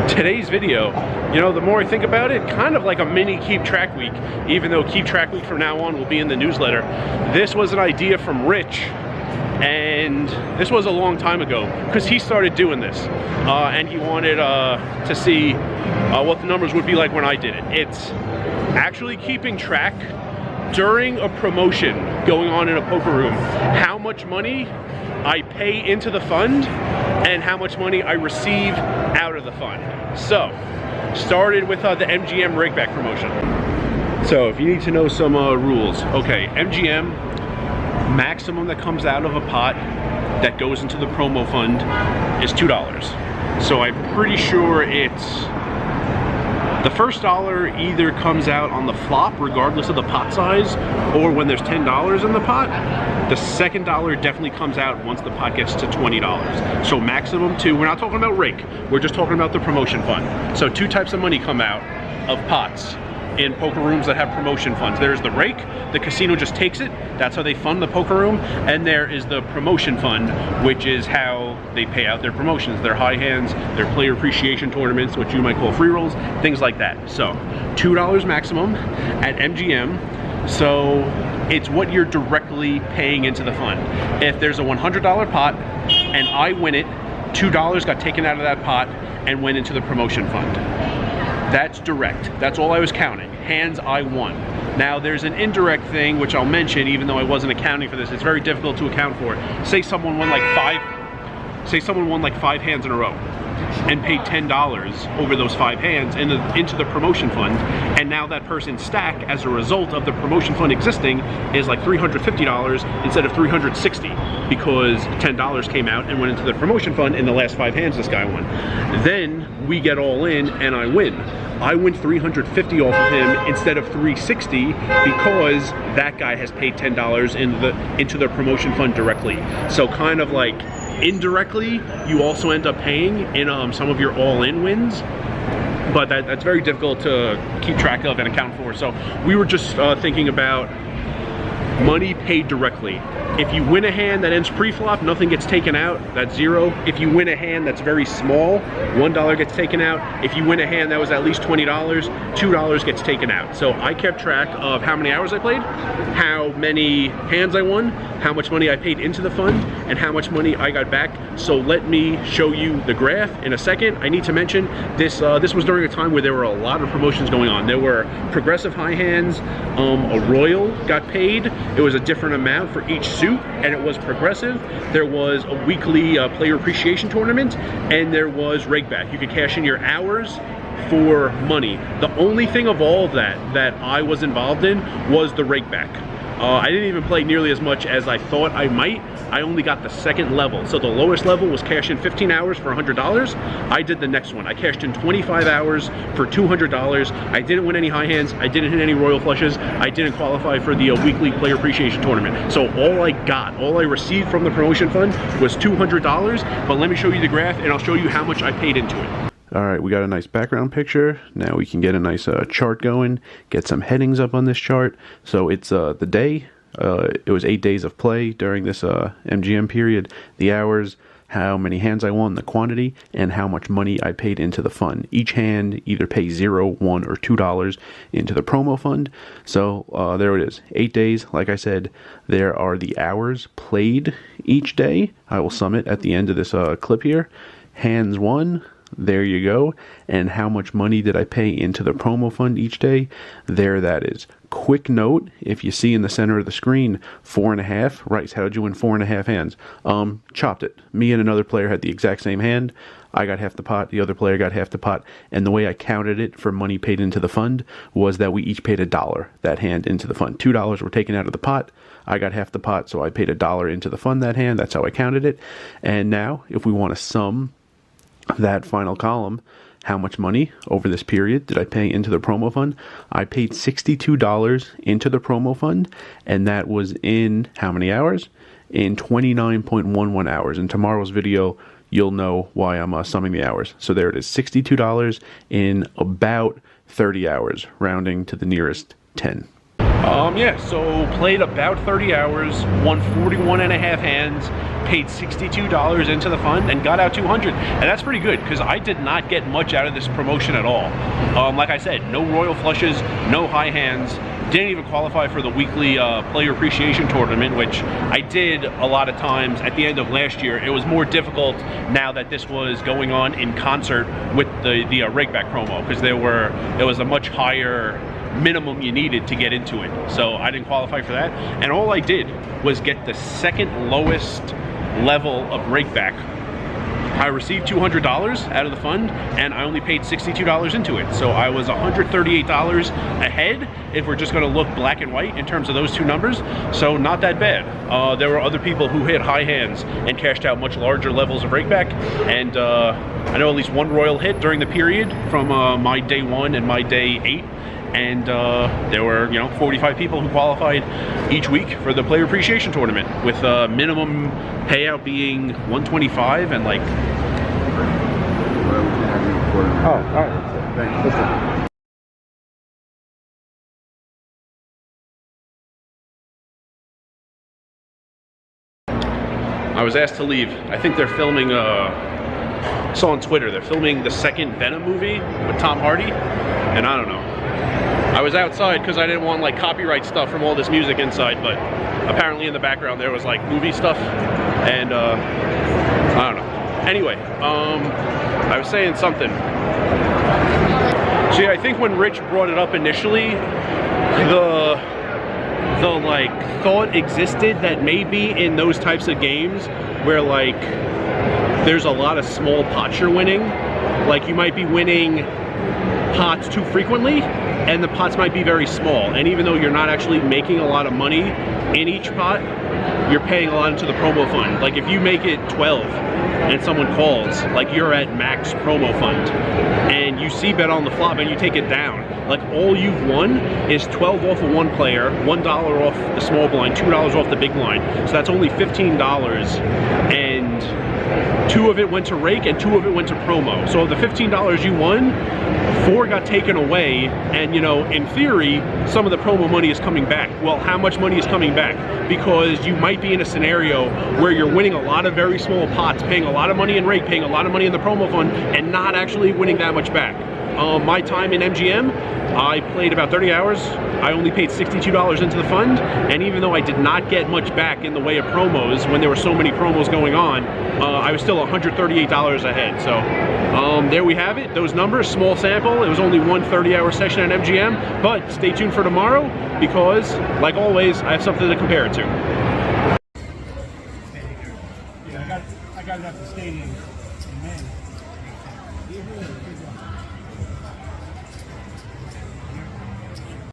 Today's video, you know, the more I think about it, kind of like a mini Keep Track Week, even though Keep Track Week from now on will be in the newsletter. This was an idea from Rich, and this was a long time ago, because he started doing this, and he wanted to see what the numbers would be like when I did it. It's actually keeping track during a promotion going on in a poker room, how much money I pay into the fund and how much money I receive out of the fund. So, started with the MGM rakeback promotion. So, if you need to know some rules, okay, MGM, maximum that comes out of a pot that goes into the promo fund is $2. So, I'm pretty sure it's the first dollar either comes out on the flop, regardless of the pot size, or when there's $10 in the pot. The second dollar definitely comes out once the pot gets to $20. So maximum two. We're not talking about rake. We're just talking about the promotion fund. So two types of money come out of pots in poker rooms that have promotion funds. There's the rake, the casino just takes it, that's how they fund the poker room, and there is the promotion fund, which is how they pay out their promotions, their high hands, their player appreciation tournaments, which you might call free rolls, things like that. So, $2 maximum at MGM, so it's what you're directly paying into the fund. If there's a $100 pot and I win it, $2 got taken out of that pot and went into the promotion fund. That's direct. That's all I was counting. Hands I won. Now there's an indirect thing which I'll mention, even though I wasn't accounting for this. It's very difficult to account for. Say someone won like five hands in a row and paid $10 over those 5 hands into the promotion fund, and now that person's stack as a result of the promotion fund existing is like $350 instead of $360 because $10 came out and went into the promotion fund in the last 5 hands this guy won. Then we get all in and I win. I win $350 off of him instead of $360 because that guy has paid $10 into the promotion fund directly. So kind of like indirectly, you also end up paying in some of your all-in wins, but that's very difficult to keep track of and account for. So we were just thinking about money paid directly. If you win a hand that ends pre-flop, nothing gets taken out, that's $0. If you win a hand that's very small, $1 gets taken out. If you win a hand that was at least $20, $2 gets taken out. So I kept track of how many hours I played, how many hands I won, how much money I paid into the fund, and how much money I got back. So let me show you the graph in a second. I need to mention this was during a time where there were a lot of promotions going on. There were progressive high hands, a royal got paid. It was a different amount for each suit, and it was progressive. There was a weekly player appreciation tournament, and there was rakeback. You could cash in your hours for money. The only thing of all of that I was involved in was the rakeback. I didn't even play nearly as much as I thought I might. I only got the second level. So the lowest level was cash in 15 hours for $100. I did the next one. I cashed in 25 hours for $200. I didn't win any high hands. I didn't hit any royal flushes. I didn't qualify for the weekly player appreciation tournament. So all I received from the promotion fund was $200. But let me show you the graph and I'll show you how much I paid into it. All right, we got a nice background picture. Now we can get a nice chart going, get some headings up on this chart. So it's the day. It was 8 days of play during this MGM period. The hours, how many hands I won, the quantity, and how much money I paid into the fund. Each hand either pays $0, $1, or $2 into the promo fund. So there it is. 8 days. Like I said, there are the hours played each day. I will sum it at the end of this clip here. Hands won. There you go. And how much money did I pay into the promo fund each day? There that is. Quick note, if you see in the center of the screen, 4.5, right, how did you win 4.5 hands? Chopped it. Me and another player had the exact same hand. I got half the pot, the other player got half the pot, and the way I counted it for money paid into the fund was that we each paid $1, that hand, into the fund. $2 were taken out of the pot. I got half the pot, so I paid $1 into the fund that hand. That's how I counted it. And now, if we want to sum that final column, how much money over this period did I pay into the promo fund? I paid $62 into the promo fund, and that was in how many hours? In 29.11 hours. In tomorrow's video, you'll know why I'm summing the hours. So there it is, $62 in about 30 hours, rounding to the nearest 10. Yeah, so played about 30 hours, won 41.5 hands, paid $62 into the fund, and got out 200, and that's pretty good because I did not get much out of this promotion at all. Like I said, no royal flushes, no high hands. Didn't even qualify for the weekly player appreciation tournament, which I did a lot of times at the end of last year. It was more difficult now that this was going on in concert with the rakeback promo, because there was a much higher minimum you needed to get into it. So I didn't qualify for that, and all I did was get the second lowest level of rakeback. I received $200 out of the fund, and I only paid $62 into it. So I was $138 ahead if we're just going to look black and white in terms of those two numbers. So not that bad. There were other people who hit high hands and cashed out much larger levels of rakeback, and I know at least one royal hit during the period from my day 1 and my day 8. And there were, 45 people who qualified each week for the player appreciation tournament, with minimum payout being $125 and like. Oh, all right. Thanks. I was asked to leave. I think they're filming. I saw on Twitter they're filming the second Venom movie with Tom Hardy, and I don't know. I was outside because I didn't want like copyright stuff from all this music inside, but apparently in the background there was like movie stuff, and I don't know. Anyway, I was saying something. See, I think when Rich brought it up initially, the like thought existed that maybe in those types of games where like there's a lot of small pots you're winning, like you might be winning pots too frequently, and the pots might be very small, and even though you're not actually making a lot of money in each pot, you're paying a lot into the promo fund. Like if you make it 12 and someone calls, like you're at max promo fund, and you see bet on the flop and you take it down, like all you've won is 12 off of one player, $1 off the small blind, $2 off the big blind, so that's only $15, and 2 of it went to Rake and 2 of it went to promo. So of the $15 you won, 4 got taken away, and in theory some of the promo money is coming back. Well, how much money is coming back? Because you might be in a scenario where you're winning a lot of very small pots, paying a lot of money in Rake, paying a lot of money in the promo fund, and not actually winning that much back. My time in MGM, I played about 30 hours. I only paid $62 into the fund, and even though I did not get much back in the way of promos when there were so many promos going on, I was still $138 ahead. So there we have it, those numbers, small sample. It was only one 30-hour session at MGM, but stay tuned for tomorrow because, like always, I have something to compare it to.